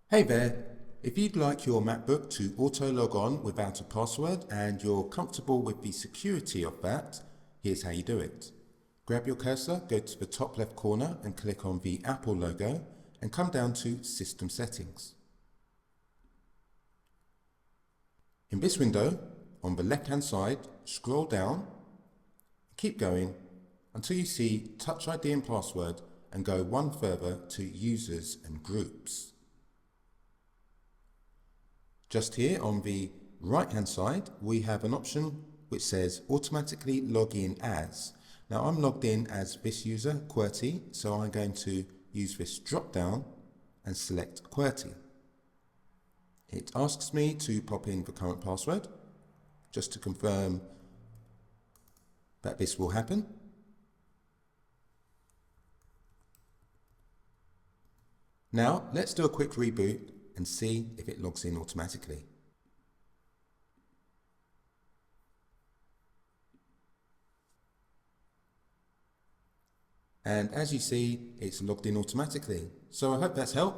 Hey there! If you'd like your MacBook to auto log on without a password and you're comfortable with the security of that, here's how you do it. Grab your cursor, go to the top left corner and click on the Apple logo and come down to System Settings. In this window, on the left hand side, scroll down, keep going until you see Touch ID and Password and go one further to Users and Groups. Just here on the right hand side we have an option which says automatically log in as. Now I'm logged in as this user, QWERTY, so I'm going to use this drop down and select QWERTY. It asks me to pop in the current password just to confirm that this will happen. Now let's do a quick reboot and see if it logs in automatically. And as you see, it's logged in automatically. So I hope that's helped.